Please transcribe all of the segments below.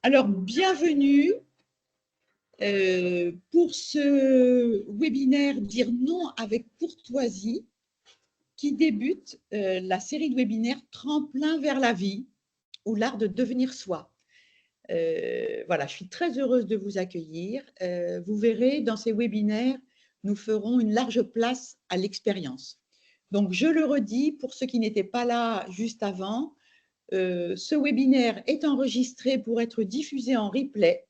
Alors, bienvenue pour ce webinaire Dire non avec courtoisie qui débute la série de webinaires Tremplin vers la vie ou l'art de devenir soi. Voilà, je suis très heureuse de vous accueillir. Vous verrez, dans ces webinaires, nous ferons une large place à l'expérience. Donc, je le redis, pour ceux qui n'étaient pas là juste avant, ce webinaire est enregistré pour être diffusé en replay.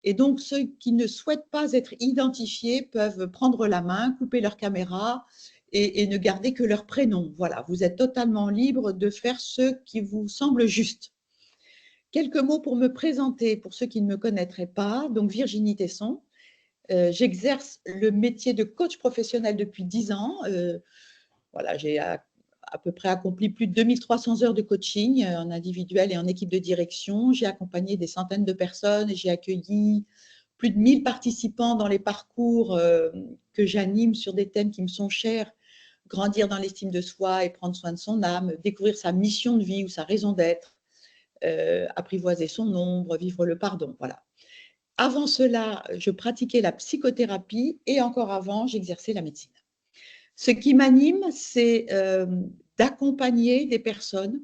Et donc, ceux qui ne souhaitent pas être identifiés peuvent prendre la main, couper leur caméra et ne garder que leur prénom. Voilà, vous êtes totalement libre de faire ce qui vous semble juste. Quelques mots pour me présenter, pour ceux qui ne me connaîtraient pas. Donc, Virginie Tesson. J'exerce le métier de coach professionnel depuis 10 ans. Voilà, j'ai à peu près accompli plus de 2300 heures de coaching en individuel et en équipe de direction. J'ai accompagné des centaines de personnes et j'ai accueilli plus de 1000 participants dans les parcours que j'anime sur des thèmes qui me sont chers, grandir dans l'estime de soi et prendre soin de son âme, découvrir sa mission de vie ou sa raison d'être, apprivoiser son ombre, vivre le pardon. Voilà. Avant cela, je pratiquais la psychothérapie et encore avant, j'exerçais la médecine. Ce qui m'anime, c'est d'accompagner des personnes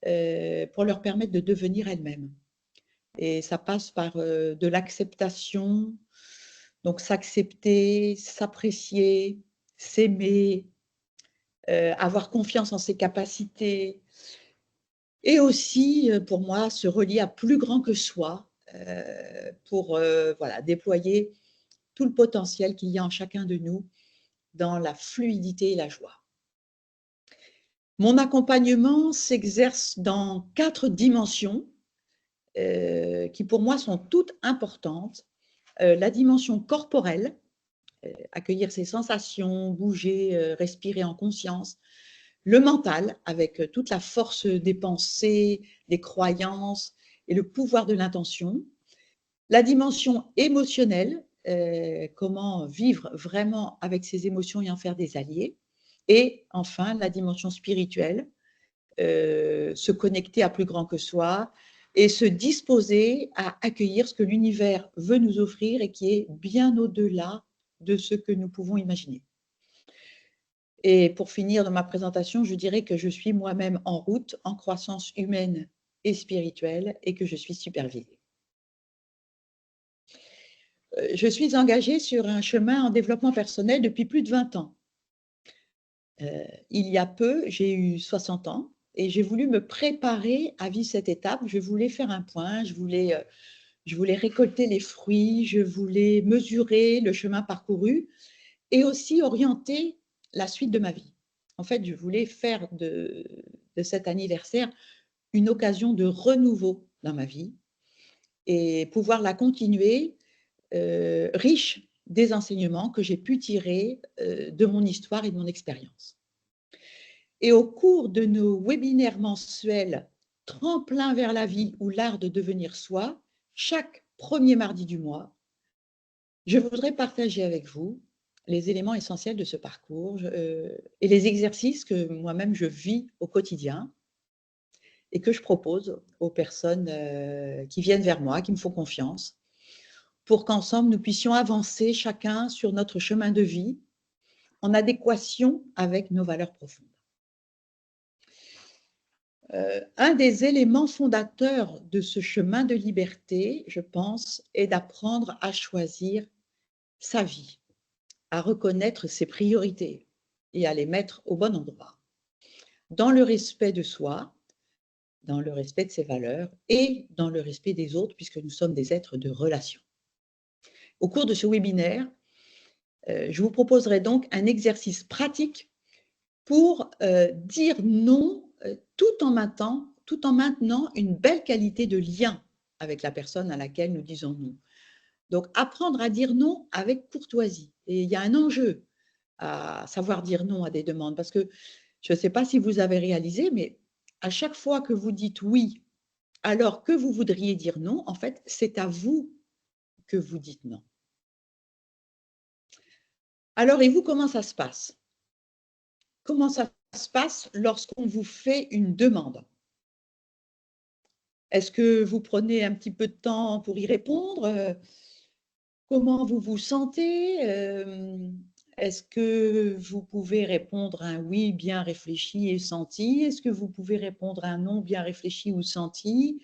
pour leur permettre de devenir elles-mêmes. Et ça passe par de l'acceptation, donc s'accepter, s'apprécier, s'aimer, avoir confiance en ses capacités et aussi, pour moi, se relier à plus grand que soi pour voilà, déployer tout le potentiel qu'il y a en chacun de nous dans la fluidité et la joie. Mon accompagnement s'exerce dans 4 dimensions qui pour moi sont toutes importantes. La dimension corporelle, accueillir ses sensations, bouger, respirer en conscience. Le mental, avec toute la force des pensées, des croyances et le pouvoir de l'intention. La dimension émotionnelle, comment vivre vraiment avec ses émotions et en faire des alliés. Et enfin, la dimension spirituelle, se connecter à plus grand que soi et se disposer à accueillir ce que l'univers veut nous offrir et qui est bien au-delà de ce que nous pouvons imaginer. Et pour finir dans ma présentation, je dirais que je suis moi-même en route, en croissance humaine et spirituelle, et que je suis supervisée. Je suis engagée sur un chemin en développement personnel depuis plus de 20 ans. Il y a peu, j'ai eu 60 ans et j'ai voulu me préparer à vivre cette étape. Je voulais faire un point, je voulais récolter les fruits, je voulais mesurer le chemin parcouru et aussi orienter la suite de ma vie. En fait, je voulais faire de cet anniversaire une occasion de renouveau dans ma vie et pouvoir la continuer riche des enseignements que j'ai pu tirer de mon histoire et de mon expérience. Et au cours de nos webinaires mensuels Tremplin vers la vie ou l'art de devenir soi, chaque premier mardi du mois, je voudrais partager avec vous les éléments essentiels de ce parcours et les exercices que moi-même je vis au quotidien et que je propose aux personnes qui viennent vers moi, qui me font confiance, pour qu'ensemble nous puissions avancer chacun sur notre chemin de vie en adéquation avec nos valeurs profondes. Un des éléments fondateurs de ce chemin de liberté, je pense, est d'apprendre à choisir sa vie, à reconnaître ses priorités et à les mettre au bon endroit, dans le respect de soi, dans le respect de ses valeurs et dans le respect des autres, puisque nous sommes des êtres de relation. Au cours de ce webinaire, je vous proposerai donc un exercice pratique pour dire non tout en maintenant une belle qualité de lien avec la personne à laquelle nous disons non. Donc, apprendre à dire non avec courtoisie. Et il y a un enjeu à savoir dire non à des demandes, parce que je ne sais pas si vous avez réalisé, mais à chaque fois que vous dites oui, alors que vous voudriez dire non, en fait, c'est à vous que vous dites non. Alors, et vous, comment ça se passe? Comment ça se passe lorsqu'on vous fait une demande? Est-ce que vous prenez un petit peu de temps pour y répondre? Comment vous vous sentez? Est-ce que vous pouvez répondre un oui bien réfléchi et senti? Est-ce que vous pouvez répondre un non bien réfléchi ou senti?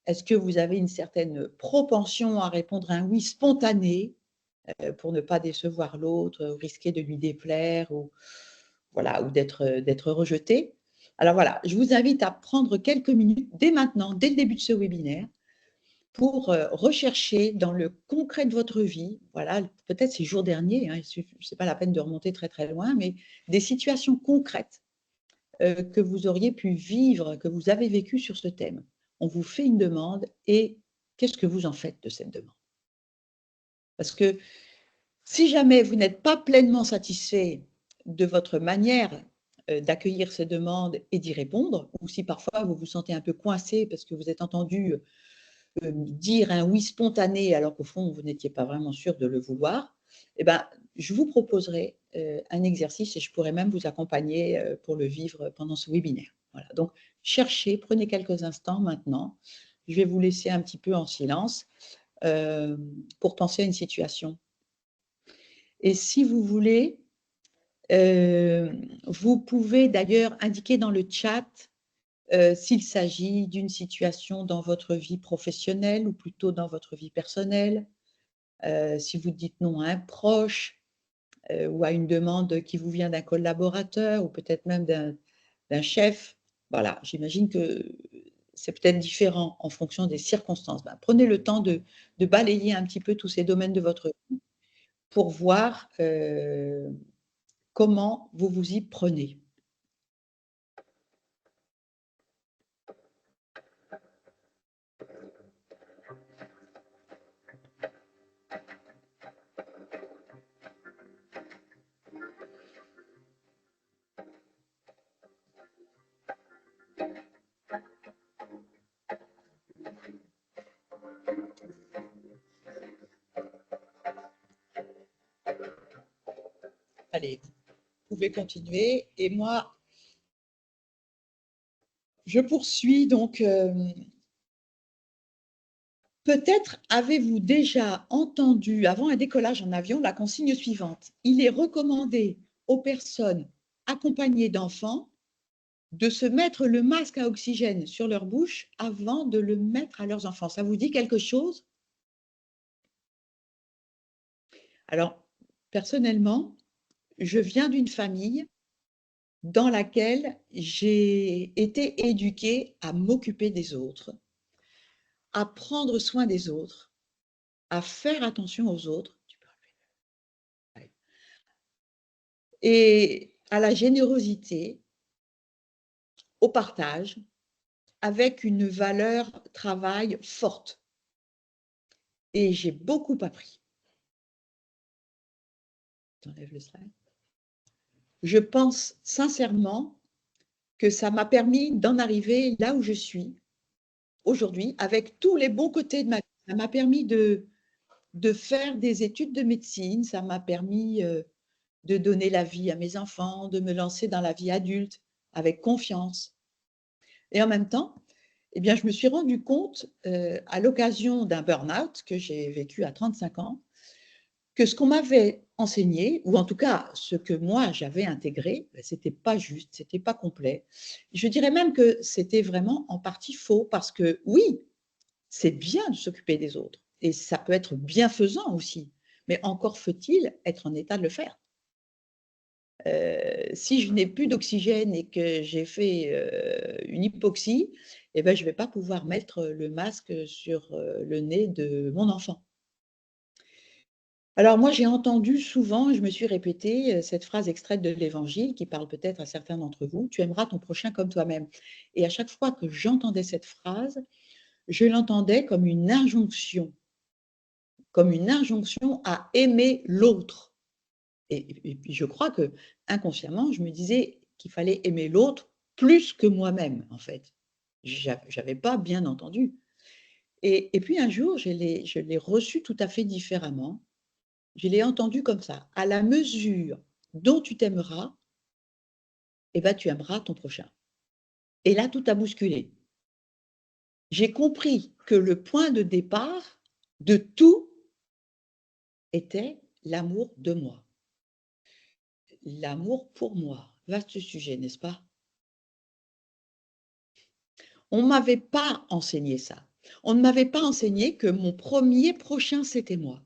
Est-ce que vous avez une certaine propension à répondre un oui spontané, pour ne pas décevoir l'autre, ou risquer de lui déplaire ou voilà, ou d'être rejeté? Alors voilà, je vous invite à prendre quelques minutes dès maintenant, dès le début de ce webinaire, pour rechercher dans le concret de votre vie, voilà, peut-être ces jours derniers, hein, c'est pas la peine de remonter très très loin, mais des situations concrètes que vous auriez pu vivre, que vous avez vécues sur ce thème. On vous fait une demande et qu'est-ce que vous en faites de cette demande? Parce que si jamais vous n'êtes pas pleinement satisfait de votre manière d'accueillir ces demandes et d'y répondre, ou si parfois vous vous sentez un peu coincé parce que vous êtes entendu dire un oui spontané alors qu'au fond, vous n'étiez pas vraiment sûr de le vouloir, eh ben, je vous proposerai un exercice et je pourrais même vous accompagner pour le vivre pendant ce webinaire. Voilà. Donc, cherchez, prenez quelques instants maintenant. Je vais vous laisser un petit peu en silence pour penser à une situation. Et si vous voulez, vous pouvez d'ailleurs indiquer dans le chat s'il s'agit d'une situation dans votre vie professionnelle ou plutôt dans votre vie personnelle, si vous dites non à un proche ou à une demande qui vous vient d'un collaborateur ou peut-être même d'un chef, voilà, j'imagine que c'est peut-être différent en fonction des circonstances. Ben, prenez le temps de balayer un petit peu tous ces domaines de votre vie pour voir comment vous vous y prenez. Allez, vous pouvez continuer. Et moi, je poursuis donc. Peut-être avez-vous déjà entendu, avant un décollage en avion, la consigne suivante. Il est recommandé aux personnes accompagnées d'enfants de se mettre le masque à oxygène sur leur bouche avant de le mettre à leurs enfants. Ça vous dit quelque chose? Alors, personnellement, je viens d'une famille dans laquelle j'ai été éduquée à m'occuper des autres, à prendre soin des autres, à faire attention aux autres et à la générosité, au partage, avec une valeur travail forte. Et j'ai beaucoup appris. J'enlève le slide. Je pense sincèrement que ça m'a permis d'en arriver là où je suis aujourd'hui, avec tous les bons côtés de ma vie. Ça m'a permis de faire des études de médecine, ça m'a permis de donner la vie à mes enfants, de me lancer dans la vie adulte avec confiance. Et en même temps, eh bien, je me suis rendu compte, à l'occasion d'un burn-out que j'ai vécu à 35 ans, que ce qu'on m'avait enseigné, ou en tout cas ce que moi j'avais intégré, ben, c'était pas juste, c'était pas complet. Je dirais même que c'était vraiment en partie faux, parce que oui, c'est bien de s'occuper des autres, et ça peut être bienfaisant aussi, mais encore faut-il être en état de le faire. Si je n'ai plus d'oxygène et que j'ai fait une hypoxie, eh ben, je ne vais pas pouvoir mettre le masque sur le nez de mon enfant. Alors moi, j'ai entendu souvent, je me suis répétée cette phrase extraite de l'Évangile qui parle peut-être à certains d'entre vous, tu aimeras ton prochain comme toi-même. Et à chaque fois que j'entendais cette phrase, je l'entendais comme une injonction à aimer l'autre. Et puis je crois que inconsciemment, je me disais qu'il fallait aimer l'autre plus que moi-même, en fait. J'avais pas bien entendu. Et puis un jour, je l'ai reçu tout à fait différemment. Je l'ai entendu comme ça. À la mesure dont tu t'aimeras, eh ben, tu aimeras ton prochain. Et là, tout a bousculé. j'ai compris que le point de départ de tout était l'amour de moi. L'amour pour moi. Vaste sujet, n'est-ce pas? On ne m'avait pas enseigné ça. On ne m'avait pas enseigné que mon premier prochain, c'était moi.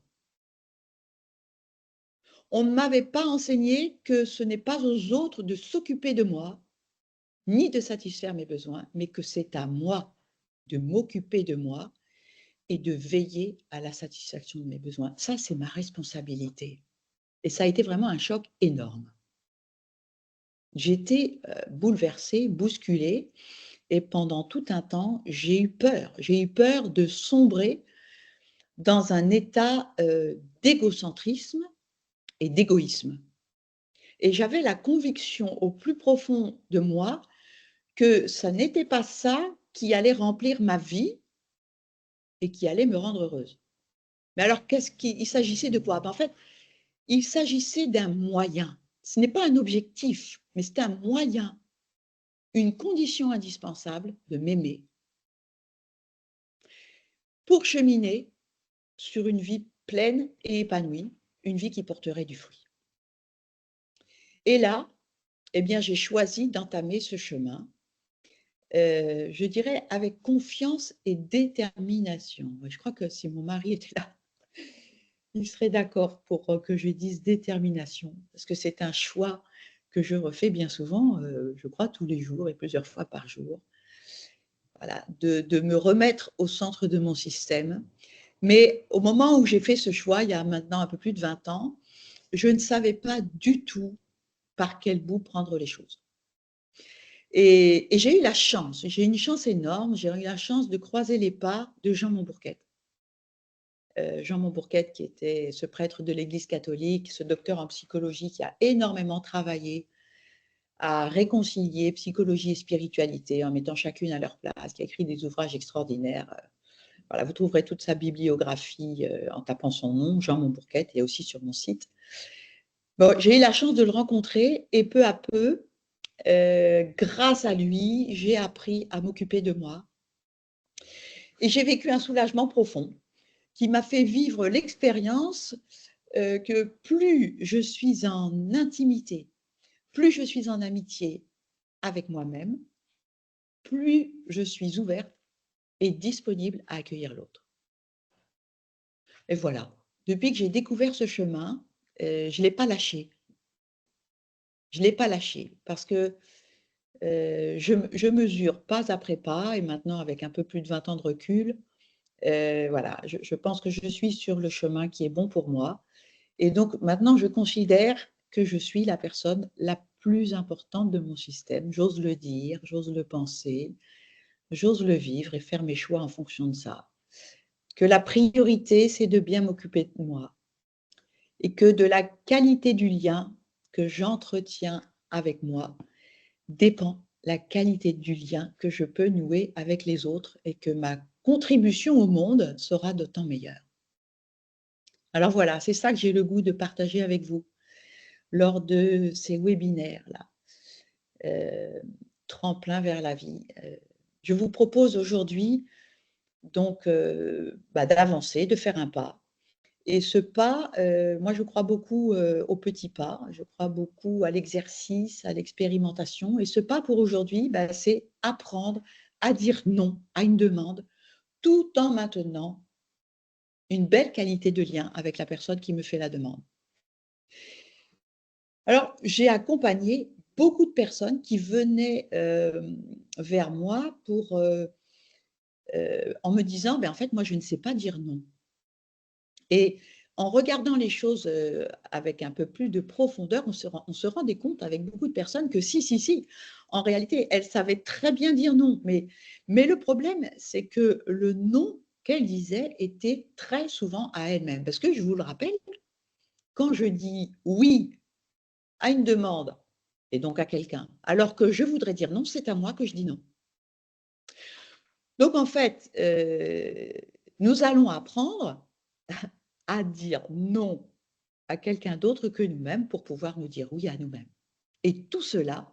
On ne m'avait pas enseigné que ce n'est pas aux autres de s'occuper de moi, ni de satisfaire mes besoins, mais que c'est à moi de m'occuper de moi et de veiller à la satisfaction de mes besoins. Ça, c'est ma responsabilité. Et ça a été vraiment un choc énorme. J'étais bouleversée, bousculée, et pendant tout un temps, j'ai eu peur. J'ai eu peur de sombrer dans un état d'égocentrisme et d'égoïsme. Et j'avais la conviction au plus profond de moi que ça n'était pas ça qui allait remplir ma vie et qui allait me rendre heureuse. Mais alors, il s'agissait de quoi? En fait, il s'agissait d'un moyen. Ce n'est pas un objectif, mais c'est un moyen, une condition indispensable de m'aimer pour cheminer sur une vie pleine et épanouie, une vie qui porterait du fruit. Et là, eh bien, j'ai choisi d'entamer ce chemin, je dirais avec confiance et détermination. Je crois que si mon mari était là, il serait d'accord pour que je dise détermination, parce que c'est un choix que je refais bien souvent, je crois tous les jours et plusieurs fois par jour. Voilà, de me remettre au centre de mon système. Mais au moment où j'ai fait ce choix, il y a maintenant un peu plus de 20 ans, je ne savais pas du tout par quel bout prendre les choses. Et j'ai eu la chance, j'ai une chance énorme, j'ai eu la chance de croiser les pas de Jean Montbourquette. Jean Montbourquette, qui était ce prêtre de l'Église catholique, ce docteur en psychologie qui a énormément travaillé à réconcilier psychologie et spiritualité en mettant chacune à leur place, qui a écrit des ouvrages extraordinaires. Voilà, vous trouverez toute sa bibliographie en tapant son nom, Jean Montbourquette, et aussi sur mon site. Bon, j'ai eu la chance de le rencontrer et peu à peu, grâce à lui, j'ai appris à m'occuper de moi. Et j'ai vécu un soulagement profond qui m'a fait vivre l'expérience que plus je suis en intimité, plus je suis en amitié avec moi-même, plus je suis ouverte et disponible à accueillir l'autre. Et voilà, depuis que j'ai découvert ce chemin, je ne l'ai pas lâché. Je ne l'ai pas lâché parce que je mesure pas après pas, et maintenant avec un peu plus de 20 ans de recul, voilà, je pense que je suis sur le chemin qui est bon pour moi. Et donc maintenant, je considère que je suis la personne la plus importante de mon système. J'ose le dire, j'ose le penser, j'ose le vivre et faire mes choix en fonction de ça. Que la priorité, c'est de bien m'occuper de moi et que de la qualité du lien que j'entretiens avec moi dépend la qualité du lien que je peux nouer avec les autres et que ma contribution au monde sera d'autant meilleure. Alors voilà, c'est ça que j'ai le goût de partager avec vous lors de ces webinaires-là, tremplin vers la vie. Je vous propose aujourd'hui donc d'avancer, de faire un pas. Et ce pas, moi je crois beaucoup aux petits pas, je crois beaucoup à l'exercice, à l'expérimentation. Et ce pas pour aujourd'hui, c'est apprendre à dire non à une demande tout en maintenant une belle qualité de lien avec la personne qui me fait la demande. Alors, j'ai accompagné beaucoup de personnes qui venaient vers moi en me disant, en fait, moi, je ne sais pas dire non. Et en regardant les choses avec un peu plus de profondeur, on se rendait compte avec beaucoup de personnes que si, en réalité, elles savaient très bien dire non. Mais le problème, c'est que le non qu'elles disaient était très souvent à elles-mêmes. Parce que je vous le rappelle, quand je dis oui à une demande, et donc à quelqu'un, alors que je voudrais dire non, c'est à moi que je dis non. Donc en fait, nous allons apprendre à dire non à quelqu'un d'autre que nous-mêmes pour pouvoir nous dire oui à nous-mêmes. Et tout cela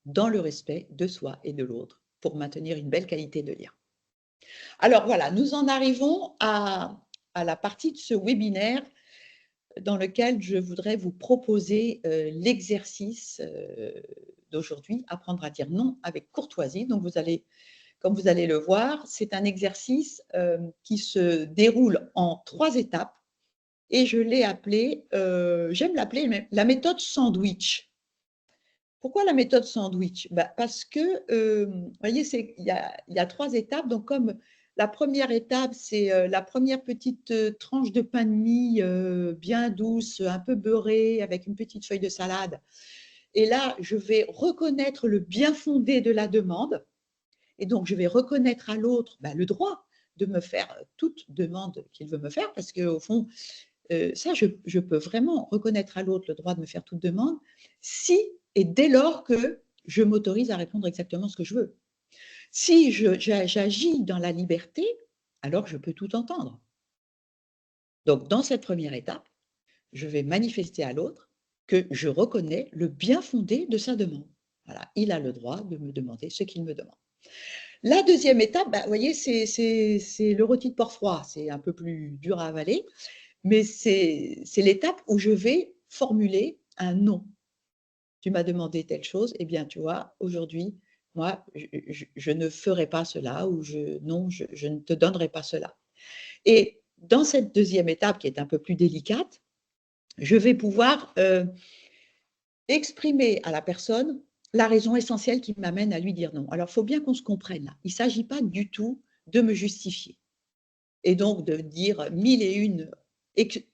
dans le respect de soi et de l'autre pour maintenir une belle qualité de lien. Alors voilà, nous en arrivons à la partie de ce webinaire dans lequel je voudrais vous proposer l'exercice d'aujourd'hui, apprendre à dire non avec courtoisie. Donc comme vous allez le voir, c'est un exercice qui se déroule en 3 étapes et je l'ai appelé, j'aime l'appeler la méthode sandwich. Pourquoi la méthode sandwich? Parce que, vous voyez, il y a 3 étapes. Donc, comme la première étape, c'est la première petite tranche de pain de mie bien douce, un peu beurrée, avec une petite feuille de salade. Et là, je vais reconnaître le bien fondé de la demande. Et donc, je vais reconnaître à l'autre le droit de me faire toute demande qu'il veut me faire, parce qu'au fond, ça, je peux vraiment reconnaître à l'autre le droit de me faire toute demande si et dès lors que je m'autorise à répondre exactement ce que je veux. Si j'agis dans la liberté, alors je peux tout entendre. Donc, dans cette première étape, je vais manifester à l'autre que je reconnais le bien fondé de sa demande. Voilà, il a le droit de me demander ce qu'il me demande. La deuxième étape, vous voyez, c'est le rôti de porc froid. C'est un peu plus dur à avaler, mais c'est l'étape où je vais formuler un non. Tu m'as demandé telle chose, eh bien, tu vois, aujourd'hui, moi, je ne ferai pas cela ou non, je ne te donnerai pas cela. Et dans cette deuxième étape qui est un peu plus délicate, je vais pouvoir exprimer à la personne la raison essentielle qui m'amène à lui dire non. Alors, il faut bien qu'on se comprenne là. Il ne s'agit pas du tout de me justifier et donc de dire mille et une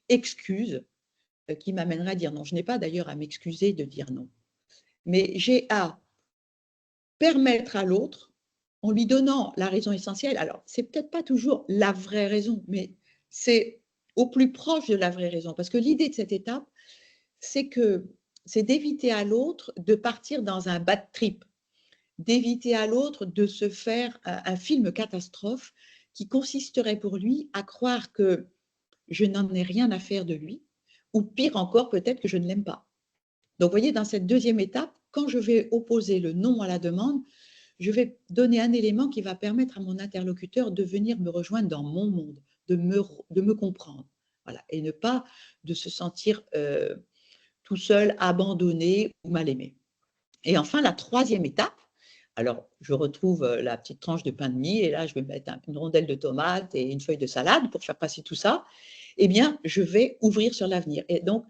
excuses qui m'amèneraient à dire non. Je n'ai pas d'ailleurs à m'excuser de dire non. Mais j'ai à permettre à l'autre, en lui donnant la raison essentielle, alors c'est peut-être pas toujours la vraie raison, mais c'est au plus proche de la vraie raison. Parce que l'idée de cette étape, c'est d'éviter à l'autre de partir dans un bad trip, d'éviter à l'autre de se faire un film catastrophe qui consisterait pour lui à croire que je n'en ai rien à faire de lui, ou pire encore, peut-être que je ne l'aime pas. Donc, vous voyez, dans cette deuxième étape, quand je vais opposer le non à la demande, je vais donner un élément qui va permettre à mon interlocuteur de venir me rejoindre dans mon monde, de me comprendre, voilà, et ne pas de se sentir tout seul, abandonné ou mal aimé. Et enfin, la troisième étape, alors je retrouve la petite tranche de pain de mie et là, je vais mettre une rondelle de tomate et une feuille de salade pour faire passer tout ça. Eh bien, je vais ouvrir sur l'avenir. Et donc,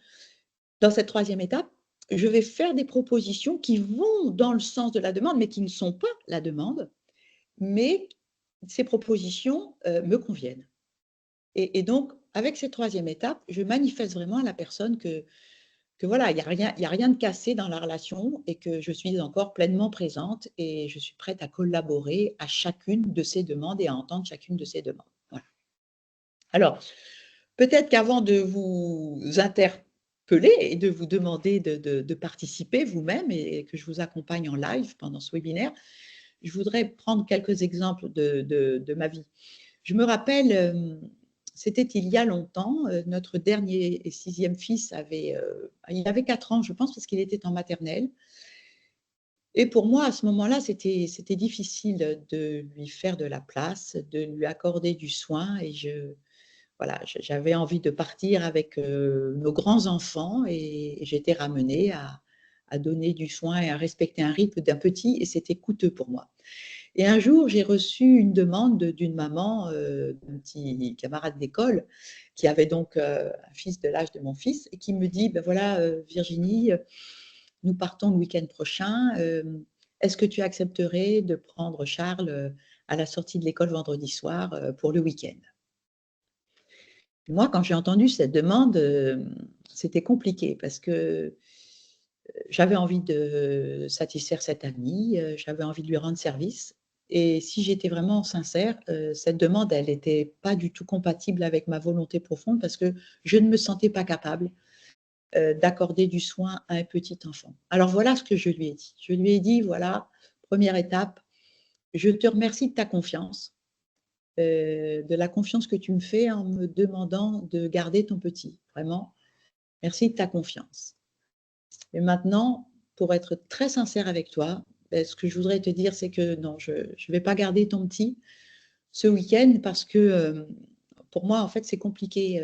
dans cette troisième étape, je vais faire des propositions qui vont dans le sens de la demande, mais qui ne sont pas la demande, mais ces propositions me conviennent. Et donc, avec cette troisième étape, je manifeste vraiment à la personne que voilà, il y a rien de cassé dans la relation et que je suis encore pleinement présente et je suis prête à collaborer à chacune de ces demandes et à entendre chacune de ces demandes. Voilà. Alors, peut-être qu'avant de vous interpeller et de vous demander de participer vous-même et que je vous accompagne en live pendant ce webinaire, je voudrais prendre quelques exemples de ma vie. Je me rappelle, c'était il y a longtemps, notre dernier et 6e fils il avait 4 ans, je pense, parce qu'il était en maternelle. Et pour moi, à ce moment-là, c'était difficile de lui faire de la place, de lui accorder du soin et voilà, j'avais envie de partir avec nos grands-enfants et j'étais ramenée à donner du soin et à respecter un rythme d'un petit et c'était coûteux pour moi. Et un jour, j'ai reçu une demande d'une maman, d'un petit camarade d'école qui avait donc un fils de l'âge de mon fils et qui me dit, ben voilà, Virginie, nous partons le week-end prochain. Est-ce que tu accepterais de prendre Charles à la sortie de l'école vendredi soir pour le week-end? Moi, quand j'ai entendu cette demande, c'était compliqué parce que j'avais envie de satisfaire cet ami, j'avais envie de lui rendre service et si j'étais vraiment sincère, cette demande, elle n'était pas du tout compatible avec ma volonté profonde parce que je ne me sentais pas capable, d'accorder du soin à un petit enfant. Alors voilà ce que je lui ai dit. Je lui ai dit: «Voilà, première étape, je te remercie de ta confiance, de la confiance que tu me fais en me demandant de garder ton petit. Vraiment, merci de ta confiance. Et maintenant, pour être très sincère avec toi, ce que je voudrais te dire, c'est que non, je ne vais pas garder ton petit. ce week-end parce que pour moi, en fait, c'est compliqué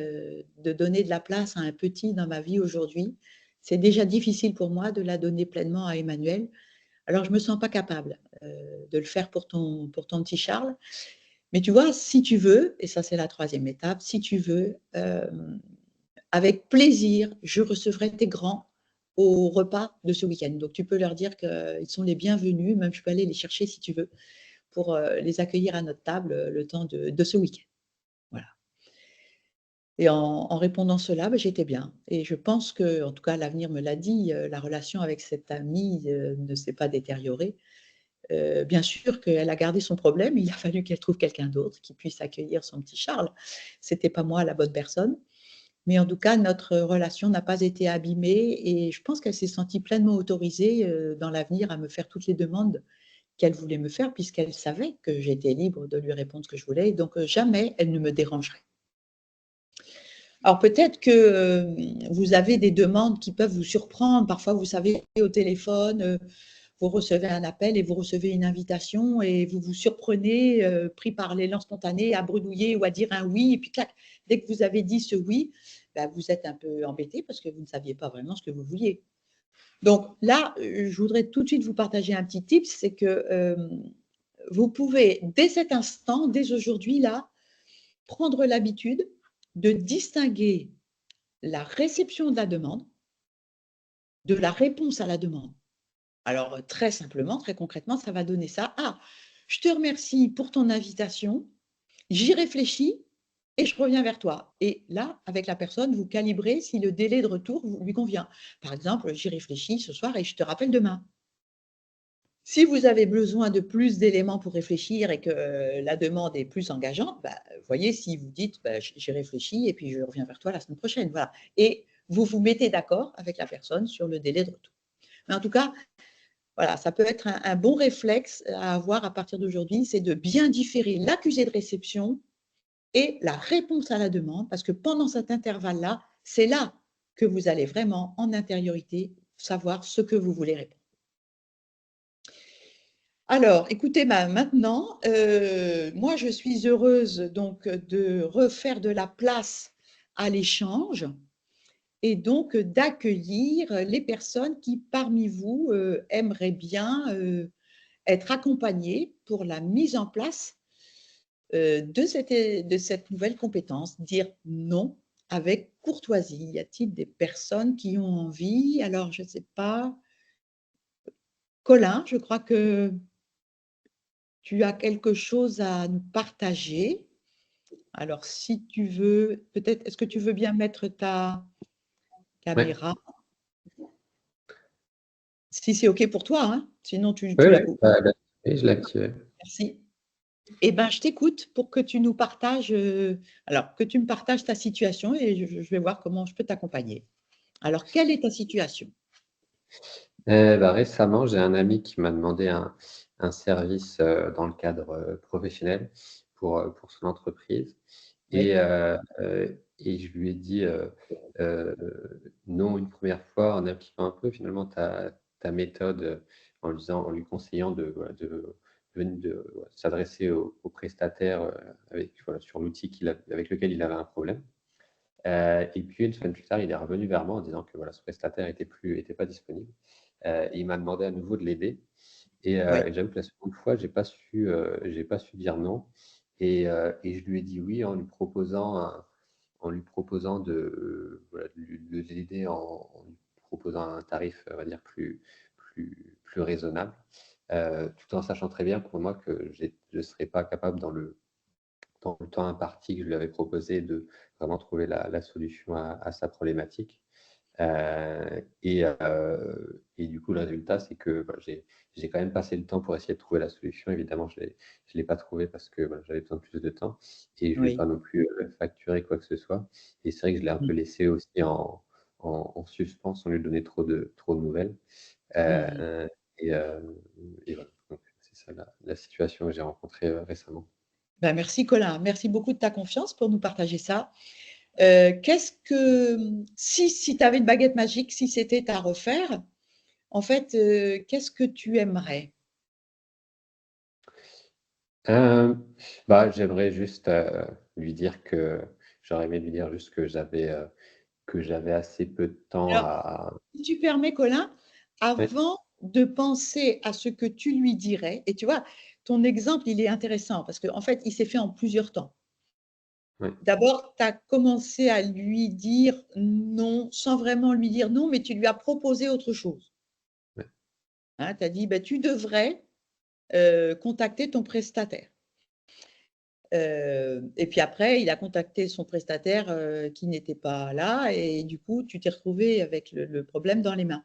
de donner de la place à un petit dans ma vie aujourd'hui. C'est déjà difficile pour moi de la donner pleinement à Emmanuel. Alors, je ne me sens pas capable de le faire pour ton petit Charles. Mais tu vois, si tu veux, et ça c'est la troisième étape, si tu veux, avec plaisir, je recevrai tes grands au repas de ce week-end. Donc, tu peux leur dire qu'ils sont les bienvenus, même je peux aller les chercher si tu veux, pour les accueillir à notre table le temps de ce week-end. Voilà. Et en répondant cela, ben, j'étais bien. Et je pense que, en tout cas, l'avenir me l'a dit, la relation avec cette amie ne s'est pas détériorée. Bien sûr qu'elle a gardé son problème, il a fallu qu'elle trouve quelqu'un d'autre qui puisse accueillir son petit Charles. C'était pas moi la bonne personne. Mais en tout cas, notre relation n'a pas été abîmée et je pense qu'elle s'est sentie pleinement autorisée dans l'avenir à me faire toutes les demandes qu'elle voulait me faire, puisqu'elle savait que j'étais libre de lui répondre ce que je voulais. Donc, jamais elle ne me dérangerait. Alors, peut-être que vous avez des demandes qui peuvent vous surprendre. Parfois, vous savez, au téléphone, vous recevez un appel et vous recevez une invitation et vous vous surprenez, pris par l'élan spontané, à bredouiller ou à dire un oui. Et puis, clac, dès que vous avez dit ce oui, ben, vous êtes un peu embêté parce que vous ne saviez pas vraiment ce que vous vouliez. Donc là, je voudrais tout de suite vous partager un petit tip, c'est que vous pouvez, dès cet instant, dès aujourd'hui, là, prendre l'habitude de distinguer la réception de la demande de la réponse à la demande. Alors, très simplement, très concrètement, ça va donner ça. Ah, je te remercie pour ton invitation, j'y réfléchis et je reviens vers toi. Et là, avec la personne, vous calibrez si le délai de retour lui convient. Par exemple, j'y réfléchis ce soir et je te rappelle demain. Si vous avez besoin de plus d'éléments pour réfléchir et que la demande est plus engageante, bah, voyez si vous dites bah, j'ai réfléchi et puis je reviens vers toi la semaine prochaine. Voilà. Et vous vous mettez d'accord avec la personne sur le délai de retour. Mais en tout cas, voilà, ça peut être un bon réflexe à avoir à partir d'aujourd'hui, c'est de bien différer l'accusé de réception et la réponse à la demande, parce que pendant cet intervalle-là, c'est là que vous allez vraiment, en intériorité, savoir ce que vous voulez répondre. Alors, écoutez, maintenant, moi, je suis heureuse donc de refaire de la place à l'échange et donc d'accueillir les personnes qui, parmi vous, aimeraient bien être accompagnées pour la mise en place de cette nouvelle compétence, dire non avec courtoisie. Y a-t-il des personnes qui ont envie? Alors, je ne sais pas. Colin, je crois que tu as quelque chose à nous partager. Alors, si tu veux, peut-être, est-ce que tu veux bien mettre ta Ouais. caméra? Si c'est OK pour toi, hein? Sinon, Oui, tu oui, la coupes. je l'ai activé. Merci. Eh bien, je t'écoute pour que tu nous partages, alors que tu me partages ta situation et je vais voir comment je peux t'accompagner. Alors, quelle est ta situation? Récemment, j'ai un ami qui m'a demandé un service dans le cadre professionnel pour son entreprise. Oui, Et je lui ai dit euh, non une première fois en appliquant un peu finalement ta méthode en lui disant, en lui conseillant voilà, de s'adresser au prestataire voilà, sur l'outil avec lequel il avait un problème. Et puis une semaine plus tard, il est revenu vers moi en disant que voilà, ce prestataire était pas disponible. Et il m'a demandé à nouveau de l'aider. oui, Et j'avoue que la seconde fois, j'ai pas su dire non. Et je lui ai dit oui en lui proposant voilà, de l'aider en lui proposant un tarif, on va dire, plus raisonnable, tout en sachant très bien pour moi que je ne serais pas capable dans le temps imparti que je lui avais proposé de vraiment trouver la solution à sa problématique. Et du coup, le résultat, c'est que j'ai quand même passé le temps pour essayer de trouver la solution. Évidemment, je ne l'ai pas trouvé parce que j'avais besoin de plus de temps et je ne lui ai oui. pas non plus facturé quoi que ce soit. Et c'est vrai que je l'ai un peu Mmh. laissé aussi en suspens sans lui donner trop de nouvelles. Mmh. Euh, et, euh, et voilà. Donc, c'est ça la situation que j'ai rencontrée récemment. Ben, merci Colin, merci beaucoup de ta confiance pour nous partager ça. Qu'est-ce que, si tu avais une baguette magique, si c'était à refaire, en fait, qu'est-ce que tu aimerais? Euh, Bah, j'aimerais juste lui dire que j'aurais aimé lui dire juste que j'avais assez peu de temps Alors, à. si tu permets, Colin, Ouais, avant de penser à ce que tu lui dirais, et tu vois, ton exemple, il est intéressant parce qu'en fait, il s'est fait en plusieurs temps. ouais, D'abord, tu as commencé à lui dire non, sans vraiment lui dire non, mais tu lui as proposé autre chose. ouais. Hein, tu as dit, ben, tu devrais contacter ton prestataire. Et puis après, il a contacté son prestataire qui n'était pas là, et du coup, tu t'es retrouvé avec le problème dans les mains.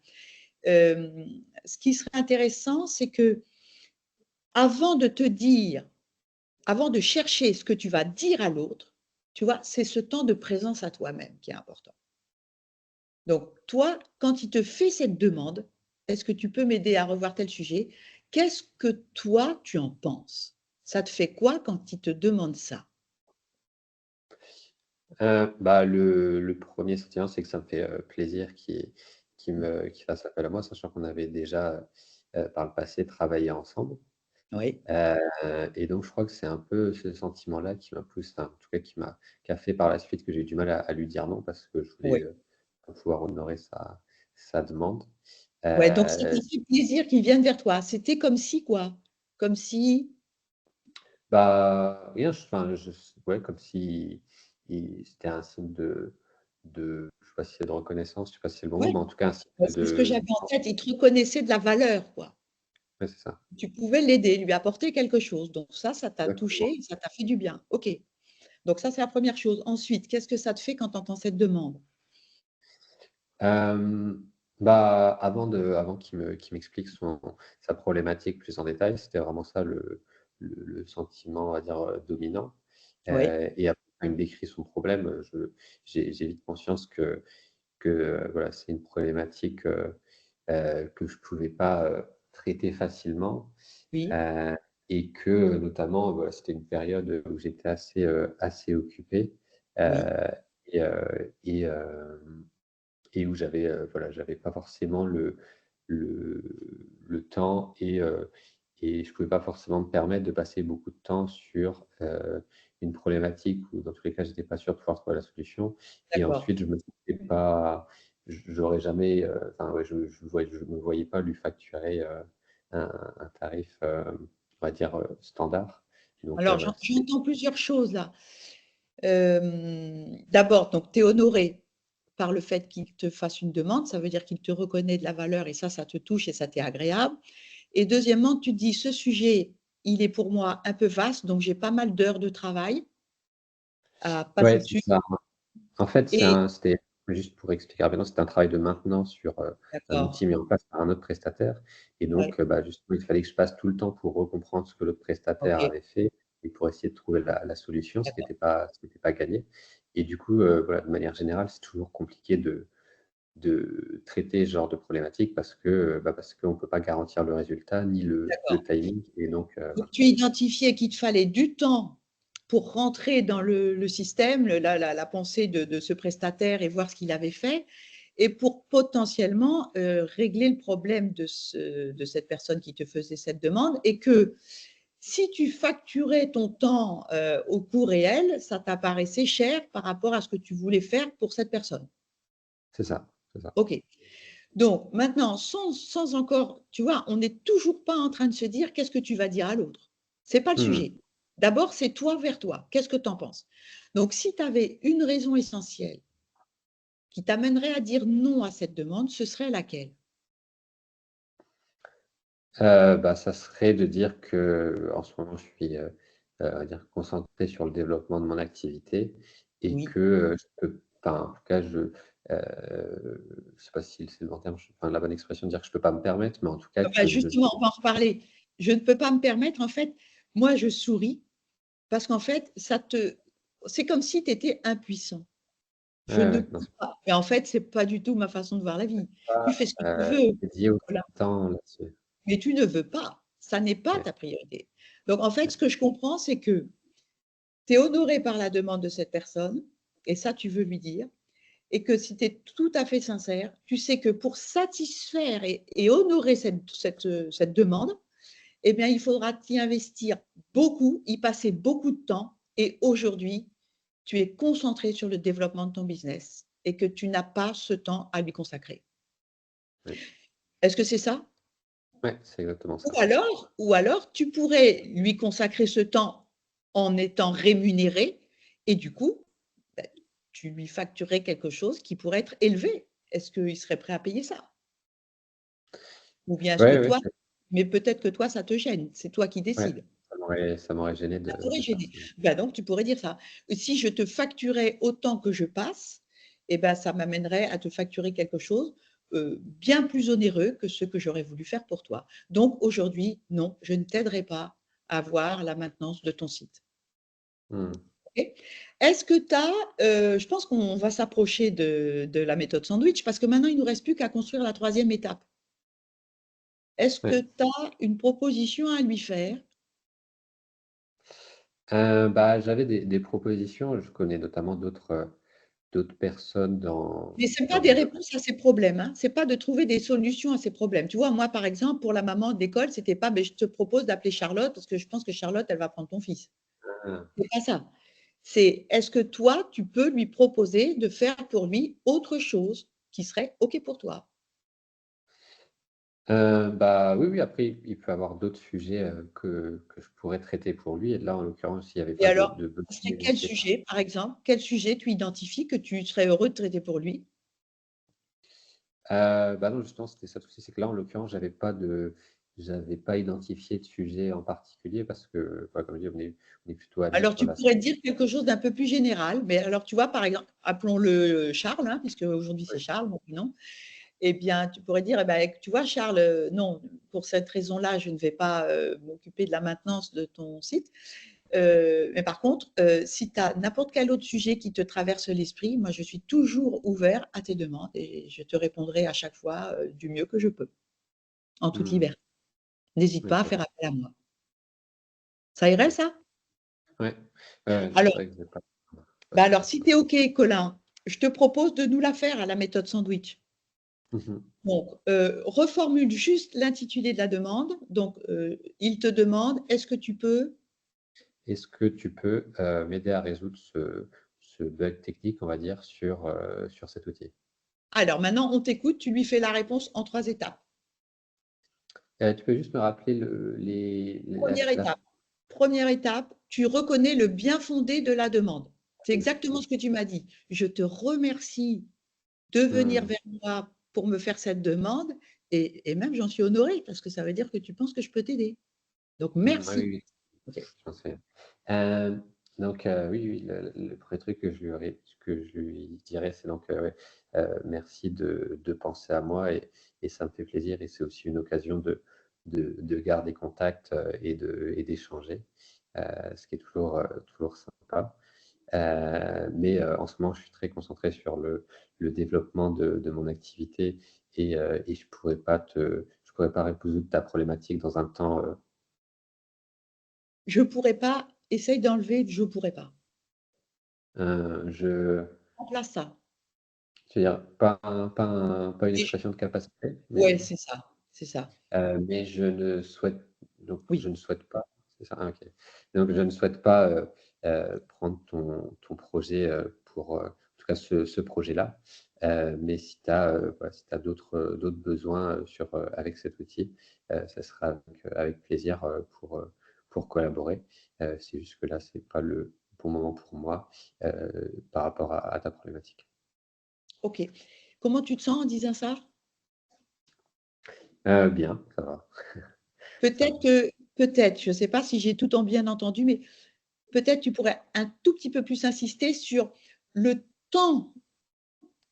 Ce qui serait intéressant, c'est que avant de te dire, avant de chercher ce que tu vas dire à l'autre, tu vois, c'est ce temps de présence à toi-même qui est important. Donc, toi, quand il te fait cette demande, est-ce que tu peux m'aider à revoir tel sujet? Qu'est-ce que toi, tu en penses? Ça te fait quoi quand il te demande ça? Bah, le premier sentiment, c'est que ça me fait plaisir qu'il fasse appel à moi, sachant qu'on avait déjà par le passé travaillé ensemble. Oui, Euh, et donc, je crois que c'est un peu ce sentiment-là qui m'a poussé, enfin, en tout cas, qui a fait par la suite que j'ai eu du mal à lui dire non parce que je voulais oui. pouvoir honorer sa demande. Ouais, donc ça t'a Euh, fait plaisir qu'il vienne vers toi. C'était comme si quoi? Comme si, Bah, rien, enfin, ouais, comme si c'était un signe je sais pas si c'est de reconnaissance, je sais pas si c'est le bon mot, ouais, mais en tout cas un signe c'est ce que j'avais en tête. Il te reconnaissait de la valeur, quoi. ouais, c'est ça, Tu pouvais l'aider, lui apporter quelque chose. Donc ça t'a exactement. touché, ça t'a fait du bien. OK. Donc ça, c'est la première chose. Ensuite, qu'est-ce que ça te fait quand tu entends cette demande? Euh, Bah, avant qu'il m'explique sa problématique plus en détail, c'était vraiment ça le sentiment, on va dire, dominant. Oui, Et après, quand il me décrit son problème, j'ai vite conscience que voilà, c'est une problématique que je ne pouvais pas traiter facilement. oui, euh, et que notamment, voilà, c'était une période où j'étais assez occupé oui, euh, et, euh, et, euh, et où j'avais pas forcément le, le temps et je pouvais pas forcément me permettre de passer beaucoup de temps sur une problématique où dans tous les cas j'étais pas sûr de pouvoir trouver la solution et d'accord. ensuite je me sentais pas j'aurais jamais enfin ouais, je me voyais pas lui facturer un tarif on va dire standard donc Alors, voilà c'était j'entends plusieurs choses là. D'abord, donc, tu es honoré par le fait qu'il te fasse une demande, ça veut dire qu'il te reconnaît de la valeur et ça te touche et ça t'est agréable. Et deuxièmement, tu te dis, ce sujet, il est pour moi un peu vaste, donc j'ai pas mal d'heures de travail à passer ouais c'est dessus. ça. En fait, Et c'était juste pour expliquer rapidement, c'était un travail de maintenance sur un d'accord, outil mis en place par un autre prestataire. Et ouais, donc, bah, justement, il fallait que je passe tout le temps pour recomprendre ce que l'autre prestataire ok, avait fait et pour essayer de trouver la solution, d'accord. ce qui n'était pas gagné. Et du coup, voilà, de manière générale, c'est toujours compliqué de traiter ce genre de problématique parce qu'on ne peut pas garantir le résultat ni le timing. Et donc, Donc, voilà. tu identifiais qu'il te fallait du temps pour rentrer dans le système, la pensée de ce prestataire et voir ce qu'il avait fait, et pour potentiellement régler le problème de cette personne qui te faisait cette demande, et que si tu facturais ton temps au coût réel, ça t'apparaissait cher par rapport à ce que tu voulais faire pour cette personne. C'est ça, c'est ça. OK. Donc maintenant, sans encore, tu vois, on n'est toujours pas en train de se dire qu'est-ce que tu vas dire à l'autre. C'est pas le Hmm. sujet. D'abord, c'est toi vers toi. Qu'est-ce que tu en penses? Donc, si tu avais une raison essentielle qui t'amènerait à dire non à cette demande, ce serait laquelle? Bah, ça serait de dire que en ce moment, je suis on va dire concentré sur le développement de mon activité et Oui. que je peux, enfin, en tout cas, je sais pas si c'est le bon terme, enfin, la bonne expression de dire que je peux pas me permettre, mais en tout cas Bah, que je justement, on va en reparler. Je ne peux pas me permettre, en fait, moi, je souris parce qu'en fait, c'est comme si tu étais impuissant. Je ouais, ne ouais, non, peux c'est pas. Et en fait, c'est pas du tout ma façon de voir la vie. Tu pas fais ce que tu veux, dédié autant voilà. de temps là-dessus. Mais tu ne veux pas. Ça n'est pas Ouais, ta priorité. Donc, en fait, ouais, ce que je comprends, c'est que tu es honoré par la demande de cette personne, et ça, tu veux lui dire, et que si tu es tout à fait sincère, tu sais que pour satisfaire et honorer cette demande, eh bien, il faudra t'y investir beaucoup, y passer beaucoup de temps. Et aujourd'hui, tu es concentré sur le développement de ton business et que tu n'as pas ce temps à lui consacrer. Oui, Est-ce que c'est ça? ouais, c'est exactement Ou ça. alors, ou alors, tu pourrais lui consacrer ce temps en étant rémunéré et du coup, bah, tu lui facturerais quelque chose qui pourrait être élevé. Est-ce qu'il serait prêt à payer ça? Ou bien est-ce que Ouais, ouais, toi, mais peut-être que toi, ça te gêne, c'est toi qui ouais, décides. ça m'aurait gêné Ça t'aurait de faire gêné. ça. Bah, donc tu pourrais dire ça. Si je te facturais autant que je passe, eh ben, ça m'amènerait à te facturer quelque chose, bien plus onéreux que ce que j'aurais voulu faire pour toi. Donc aujourd'hui, non, je ne t'aiderai pas à voir la maintenance de ton site. Hmm. OK? Est-ce que tu as, je pense qu'on va s'approcher de la méthode sandwich parce que maintenant il ne nous reste plus qu'à construire la 3e étape. Est-ce que Ouais. tu as une proposition à lui faire? Bah, j'avais des propositions. Je connais notamment d'autres personnes Mais ce n'est pas dans des le domaine. réponses à ses problèmes, hein. Ce n'est pas de trouver des solutions à ses problèmes. Tu vois, moi, par exemple, pour la maman d'école, c'était pas: «Beh, je te propose d'appeler Charlotte parce que je pense que Charlotte, elle va prendre ton fils». Ah. C'est pas ça. C'est est-ce que toi, tu peux lui proposer de faire pour lui autre chose qui serait OK pour toi? Bah, oui, oui, après il peut avoir d'autres sujets, que je pourrais traiter pour lui et là, en l'occurrence, il y avait Et pas alors, de besoin ce serait quel immédiat. sujet, par exemple? Quel sujet tu identifies que tu serais heureux de traiter pour lui? Bah, non, justement, c'était ça le souci, c'est que là, en l'occurrence, j'avais pas identifié de sujet en particulier parce que, bah, comme je dis, on est plutôt amis Alors, sur tu la pourrais dire quelque chose d'un peu plus général, mais alors, tu vois, par exemple, appelons-le Charles, hein, puisque aujourd'hui c'est ouais. Charles, mon prénom. Eh bien, tu pourrais dire: «Eh ben, tu vois Charles, non, pour cette raison-là, je ne vais pas, m'occuper de la maintenance de ton site. Mais par contre, si tu as n'importe quel autre sujet qui te traverse l'esprit, moi, je suis toujours ouvert à tes demandes et je te répondrai à chaque fois, du mieux que je peux, en toute Mmh. liberté. N'hésite pas à OK. faire appel à moi». Ça irait OK. ça? Ouais. Ouais, c'est Alors vrai que j'ai pas bah, fait alors ça. si tu es OK, Colin, je te propose de nous la faire à la méthode sandwich. Mmh mh. Donc, reformule juste l'intitulé de la demande. Donc, il te demande: «Est-ce que tu peux?» Est-ce que tu peux, m'aider à résoudre ce bug technique, on va dire, sur cet outil? Alors maintenant, on t'écoute, tu lui fais la réponse en 3 étapes. Tu peux juste me rappeler le les Première la étape Première étape, tu reconnais le bien-fondé de la demande. C'est oui, exactement mmh. ce que tu m'as dit. «Je te remercie de venir Mmh. vers moi pour me faire cette demande et même j'en suis honorée parce que ça veut dire que tu penses que je peux t'aider. Donc Mmh, oui, merci». oui, OK. je m'en souviens. Donc oui, oui, le 1er truc que je lui dirais, c'est donc, ouais, merci de penser à moi et ça me fait plaisir et c'est aussi une occasion de garder contact, et d'échanger, ce qui est toujours sympa. Mais en ce moment, je suis très concentré sur le développement de mon activité et je pourrais pas résoudre ta problématique dans un temps, Je pourrais pas, essaye d'enlever je pourrais pas. je Remplace ça. je veux dire pas une Et je expression de capacité, Ouais, c'est ça, c'est ça. mais je Oui. ne souhaite pas c'est ça? Ah OK. Donc je ne souhaite pas, prendre ton projet, en tout cas ce projet-là. Mais si tu as, voilà, si tu as d'autres besoins, avec cet outil, ça sera avec plaisir, pour collaborer. C'est juste que là, c'est pas le bon moment pour moi, par rapport à ta problématique. OK. Comment tu te sens en disant ça? Bien, ça va, ça va. Peut-être, je ne sais pas si j'ai tout en bien entendu, mais peut-être tu pourrais un tout petit peu plus insister sur le temps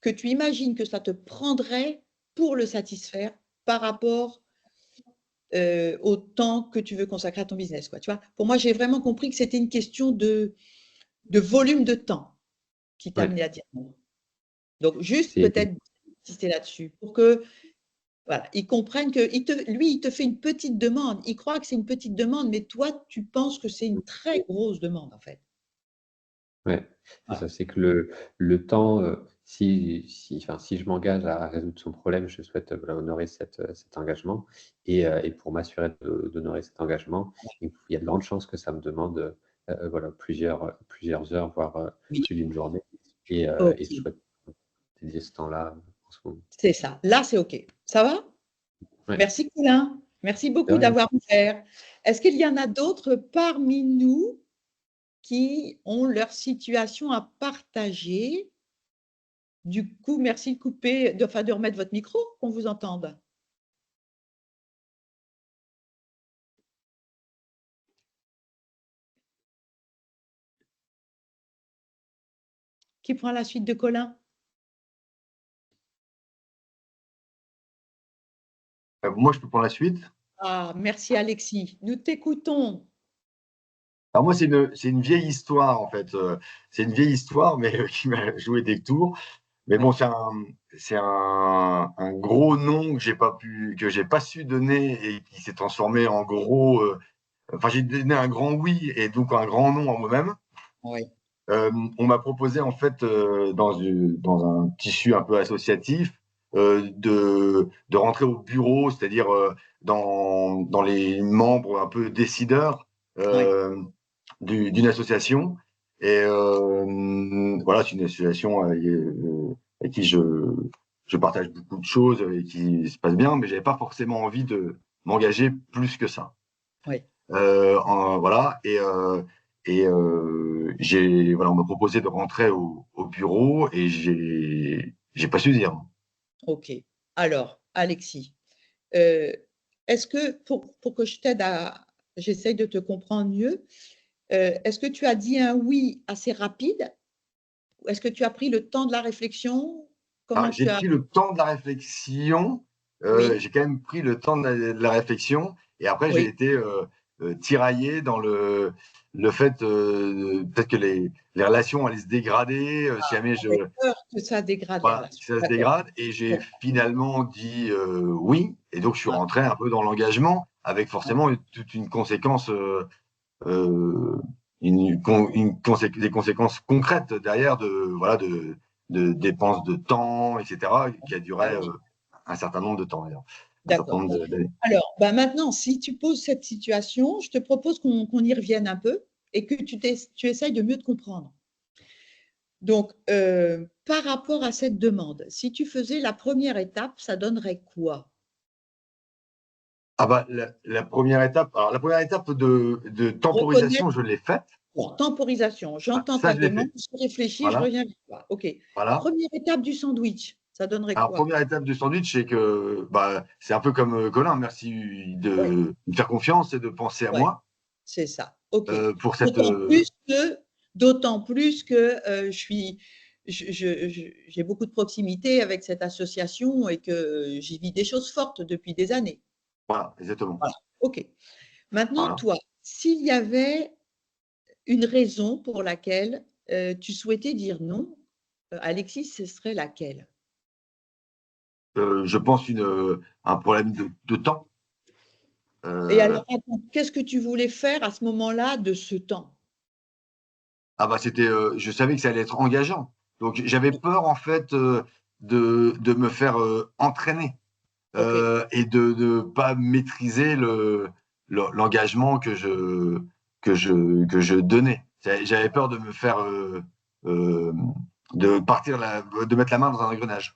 que tu imagines que ça te prendrait pour le satisfaire par rapport, au temps que tu veux consacrer à ton business, quoi, tu vois? Pour moi, j'ai vraiment compris que c'était une question de volume de temps qui Ouais, t'amenait à dire non. Donc juste c'est peut-être insister là-dessus pour que, voilà, ils comprennent que il te fait une petite demande. Il croit que c'est une petite demande, mais toi, tu penses que c'est une très grosse demande, en fait. ouais, c'est Voilà. ça, c'est que le temps, si je m'engage à résoudre son problème, je souhaite voilà, honorer cet engagement. Et pour m'assurer d'honorer cet engagement, il y a de grandes chances que ça me demande voilà, plusieurs heures, voire Oui. plus d'une journée. Ok, Et je souhaite dédier ce temps-là en ce moment. c'est ça. Là, c'est OK. Ça va? Ouais, Merci, Colin. Merci de beaucoup rien. d'avoir ouvert. Est-ce qu'il y en a d'autres parmi nous qui ont leur situation à partager? Du coup, merci de couper, enfin, de remettre votre micro, qu'on vous entende. Qui prend la suite de Colin? Moi, je peux prendre la suite. Ah, merci Alexis. Nous t'écoutons. Alors moi, c'est une vieille histoire, en fait. C'est une vieille histoire, mais qui m'a joué des tours. Mais bon, c'est un gros nom que j'ai pas su donner et qui s'est transformé en gros. Enfin, j'ai donné un grand oui et donc un grand non en moi-même. Oui. On m'a proposé en fait dans un tissu un peu associatif de rentrer au bureau, c'est-à-dire dans les membres un peu décideurs Oui. d'une association. Et voilà, c'est une association avec qui je partage beaucoup de choses et qui se passe bien, mais j'avais pas forcément envie de m'engager plus que ça. Oui. Voilà, voilà, on m'a proposé de rentrer au bureau et j'ai pas su dire. OK. Alors, Alexis, euh, est-ce que, pour que je t'aide j'essaye de te comprendre mieux, est-ce que tu as dit un oui assez rapide? Ou est-ce que tu as pris le temps de la réflexion? Comment J'ai tu as… pris le temps de la réflexion. Oui, J'ai quand même pris le temps de la réflexion. Et après, j'ai oui. été tiraillé dans le fait peut-être que les relations allaient se dégrader si jamais Tu avais peur que ça dégrade les voilà, relations. que ça se D'accord. dégrade. Et j'ai finalement dit oui. Et donc, je suis Ah, rentré un peu dans l'engagement avec ah, forcément toute une conséquence, euh, des conséquences concrètes derrière voilà, de dépenses de temps, etc., qui a duré ah oui, un certain nombre de temps, d'ailleurs, un certain d'accord. nombre d'années. Alors, bah maintenant, si tu poses cette situation, je te propose qu'on y revienne un peu et que tu essayes de mieux te comprendre. Donc, par rapport à cette demande, si tu faisais la première étape, ça donnerait quoi? Ah bah, la première étape, alors la première étape de temporisation, Reconnaître, je l'ai faite. bon, temporisation, Ah, j'entends ça, ta je l'ai demande, fait. je réfléchis, je Voilà, reviens vers toi. OK. voilà. Première étape du sandwich, ça donnerait Alors, quoi? première étape du sandwich, c'est que bah, c'est un peu comme Colin, merci Oui, de me faire confiance et de penser à ouais, moi c'est ça. OK. pour cette. D'autant plus que, d'autant plus que j'ai beaucoup de proximité avec cette association et que j'y vis des choses fortes depuis des années. Voilà, exactement. Voilà. OK. Maintenant, Voilà. toi, s'il y avait une raison pour laquelle tu souhaitais dire non, Alexis, ce serait laquelle? Je pense un problème de temps. Et Euh, alors, attends, qu'est-ce que tu voulais faire à ce moment-là de ce temps? ah bah c'était, je savais que ça allait être engageant. Donc j'avais peur en fait de me faire entraîner OK, et de ne pas maîtriser l'engagement que je donnais. J'avais peur de me faire euh, de mettre la main dans un engrenage.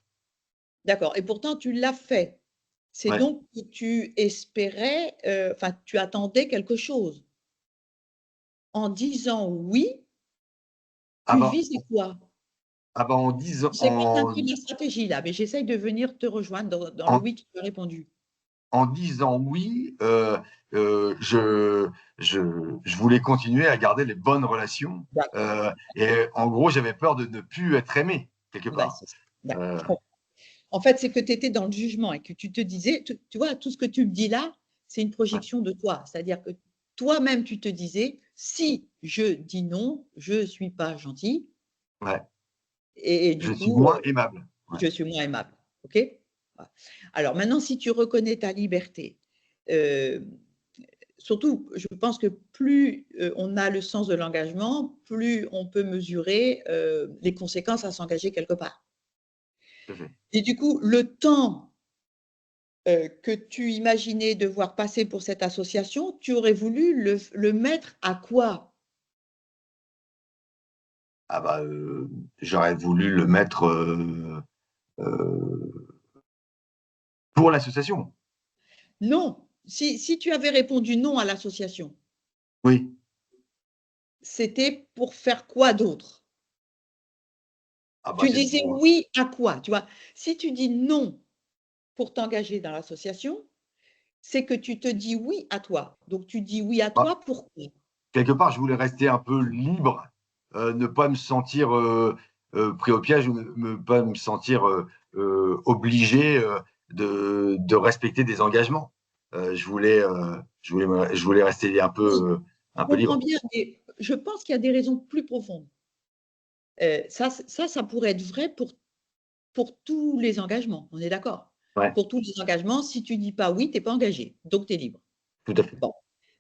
d'accord. Et pourtant, tu l'as fait. C'est Ouais. donc que tu espérais, enfin, tu attendais quelque chose. En disant oui, Ah tu ben, visais quoi? en 10 ans, Je s'écarte un peu de la stratégie là, mais j'essaye de venir te rejoindre dans le en, oui que tu as répondu. en disant oui, euh, je, je, je voulais continuer à garder les bonnes relations. D'accord. Et en gros, j'avais peur de ne plus être aimé, quelque Ouais, part. c'est ça. D'accord, Euh, je comprends. En fait, c'est que tu étais dans le jugement et que tu te disais, tu vois, tout ce que tu me dis là, c'est une ouais, projection de toi. C'est-à-dire que toi-même, tu te disais, si je dis non, je ne suis pas gentil ouais. et du Je suis coup, moins aimable. Ouais. je suis moins aimable. OK? Voilà. Alors maintenant, si tu reconnais ta liberté, euh, surtout, je pense que plus on a le sens de l'engagement, plus on peut mesurer les conséquences à s'engager quelque part. tout à fait. Et du coup, le temps que tu imaginais devoir passer pour cette association, tu aurais voulu le mettre à quoi? Ah bah, j'aurais voulu le mettre pour l'association. Non. Si tu avais répondu non à l'association, Oui. c'était pour faire quoi d'autre? Ah bah, Tu c'est disais pour. oui à quoi? Tu vois? Si tu dis non pour t'engager dans l'association, c'est que tu te dis oui à toi. Donc tu dis oui à Bah, toi, pourquoi? quelque part, je voulais rester un peu libre, ne pas me sentir pris au piège, ne pas me sentir obligé de respecter des engagements. Je voulais rester Oui, je un peu comprends libre. bien, mais je pense qu'il y a des raisons plus profondes. Ça pourrait être vrai pour tous les engagements, on est d'accord? Ouais, Pour tous les engagements, si tu dis pas oui, tu es pas engagé, donc tu es libre. tout à fait. Bon,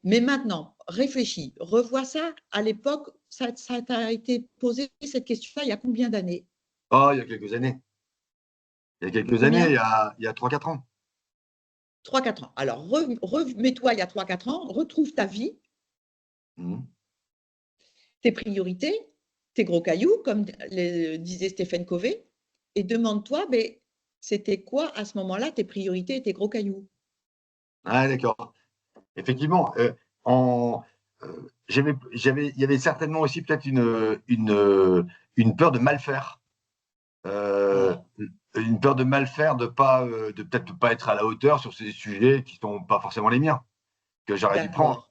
mais maintenant, réfléchis, revois ça. À l'époque, ça t'a été posé cette question-là il y a combien d'années? Oh, il y a quelques années. Il y a quelques années, Combien? il y a 3-4 ans. 3-4 ans. Alors, remets-toi il y a 3-4 ans, retrouve ta vie, Mhm. tes priorités, tes gros cailloux, comme disait Stephen Covey, et demande-toi, mais c'était quoi à ce moment-là tes priorités et tes gros cailloux? Ah, d'accord. Effectivement, il y avait certainement aussi peut-être une peur de mal faire. Euh, Ah, une peur de mal faire, de peut-être pas être à la hauteur sur ces sujets qui sont pas forcément les miens, que j'aurais dû prendre.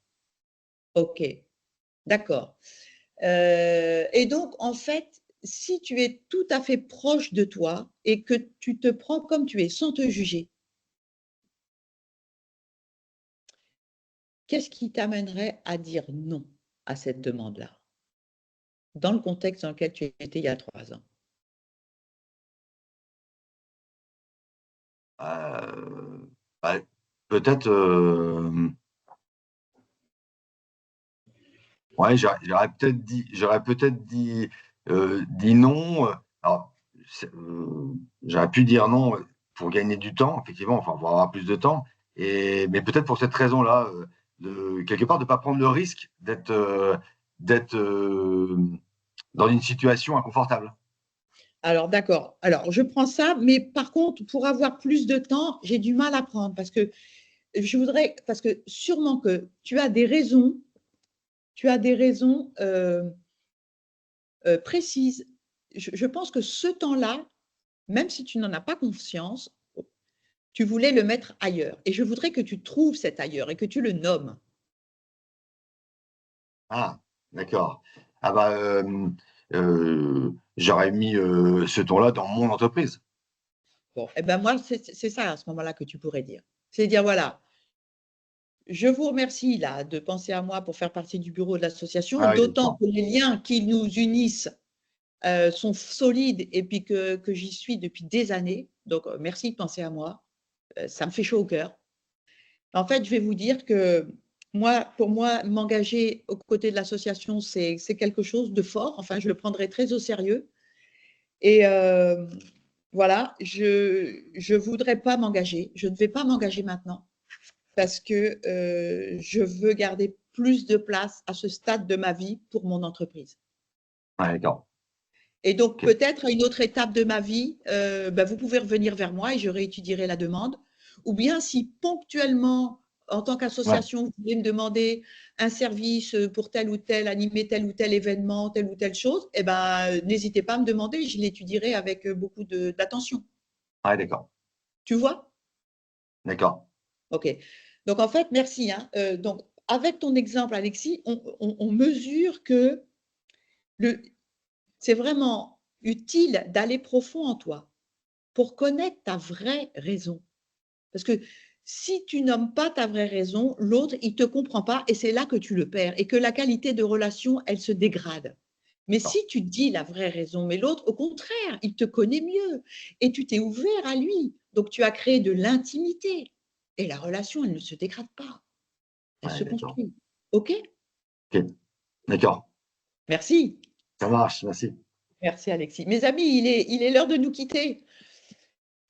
d'accord, ok, d'accord. Et donc, en fait, si tu es tout à fait proche de toi et que tu te prends comme tu es, sans te juger, qu'est-ce qui t'amènerait à dire non à cette demande-là, dans le contexte dans lequel tu étais il y a 3 ans? Euh, bah, peut-être, ouais, j'aurais peut-être dit non. Alors, j'aurais pu dire non pour gagner du temps, effectivement, enfin, pour avoir plus de temps. Mais peut-être pour cette raison-là, quelque part, de ne pas prendre le risque d'être dans une situation inconfortable. Alors, d'accord. Alors, je prends ça, mais par contre, pour avoir plus de temps, j'ai du mal à prendre parce que sûrement que tu as des raisons précises. Je pense que ce temps-là, même si tu n'en as pas conscience, tu voulais le mettre ailleurs. Et je voudrais que tu trouves cet ailleurs et que tu le nommes. Ah, d'accord. Ah bah, j'aurais mis ce ton-là dans mon entreprise. Bon, eh ben moi, c'est ça à ce moment-là que tu pourrais dire. C'est dire, voilà, je vous remercie là de penser à moi pour faire partie du bureau de l'association, Ah oui, d'autant d'accord. que les liens qui nous unissent sont solides et puis que j'y suis depuis des années. Donc, merci de penser à moi. Ça me fait chaud au cœur. En fait, je vais vous dire que pour moi, m'engager aux côtés de l'association, c'est quelque chose de fort. Enfin, je le prendrai très au sérieux. Et voilà, je voudrais pas m'engager. Je ne vais pas m'engager maintenant parce que je veux garder plus de place à ce stade de ma vie pour mon entreprise. Ah, d'accord. Et donc, Ok. peut-être à une autre étape de ma vie, vous pouvez revenir vers moi et je réétudierai la demande. Ou bien si ponctuellement, en tant Ouais. qu'association, vous voulez me demander un service pour tel ou tel, animer tel ou tel événement, telle ou telle chose, eh ben, n'hésitez pas à me demander, je l'étudierai avec beaucoup d'attention. Ah, d'accord. Tu vois? D'accord. OK. Donc, en fait, merci, hein. Donc, avec ton exemple, Alexis, on mesure que le, c'est vraiment utile d'aller profond en toi pour connaître ta vraie raison. Parce que si tu nommes pas ta vraie raison, l'autre, il te comprend pas et c'est là que tu le perds et que la qualité de relation, elle se dégrade. Mais D'accord. si tu dis la vraie raison, mais l'autre, au contraire, il te connaît mieux et tu t'es ouvert à lui. Donc, tu as créé de l'intimité et la relation, elle ne se dégrade pas, elle Ouais, se d'accord. construit. OK? Ok. D'accord. Merci. Ça marche. Merci. Merci, Alexis. Mes amis, il est l'heure de nous quitter.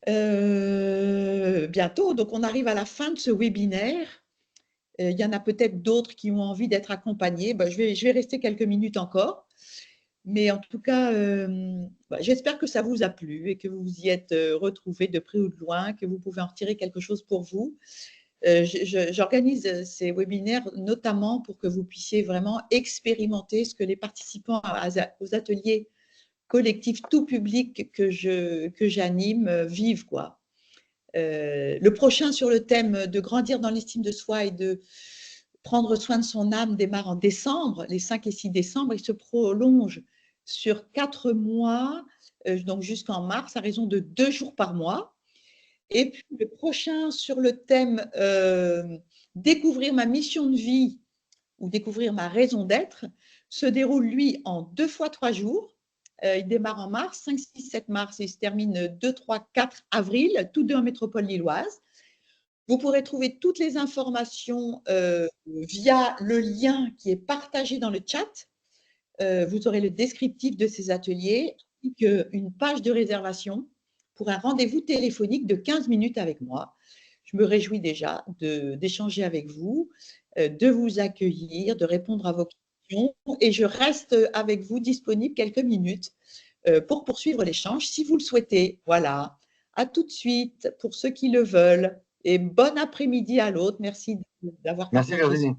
bientôt. Donc, on arrive à la fin de ce webinaire. Il y en a peut-être d'autres qui ont envie d'être accompagnés. Ben, je vais rester quelques minutes encore. Mais en tout cas, j'espère que ça vous a plu et que vous vous y êtes retrouvés de près ou de loin, que vous pouvez en retirer quelque chose pour vous. J'organise ces webinaires notamment pour que vous puissiez vraiment expérimenter ce que les participants aux ateliers collectifs tout public que j'anime vivent, quoi. Le prochain sur le thème de grandir dans l'estime de soi et de prendre soin de son âme démarre en décembre, les 5 et 6 décembre. Il se prolonge sur 4 mois, donc jusqu'en mars, à raison de 2 jours par mois. Et puis le prochain sur le thème découvrir ma mission de vie ou découvrir ma raison d'être se déroule, lui, en 2 fois 3 jours. Il démarre en mars, 5, 6, 7 mars et il se termine 2, 3, 4 avril, tous deux en métropole lilloise. Vous pourrez trouver toutes les informations via le lien qui est partagé dans le chat. Vous aurez le descriptif de ces ateliers, ainsi qu'une page de réservation pour un rendez-vous téléphonique de 15 minutes avec moi. Je me réjouis déjà d'échanger avec vous, de vous accueillir, de répondre à vos questions et je reste avec vous disponible quelques minutes pour poursuivre l'échange si vous le souhaitez. Voilà, à tout de suite pour ceux qui le veulent et bon après-midi à l'autre. Merci d'avoir Merci partagé. Virginie.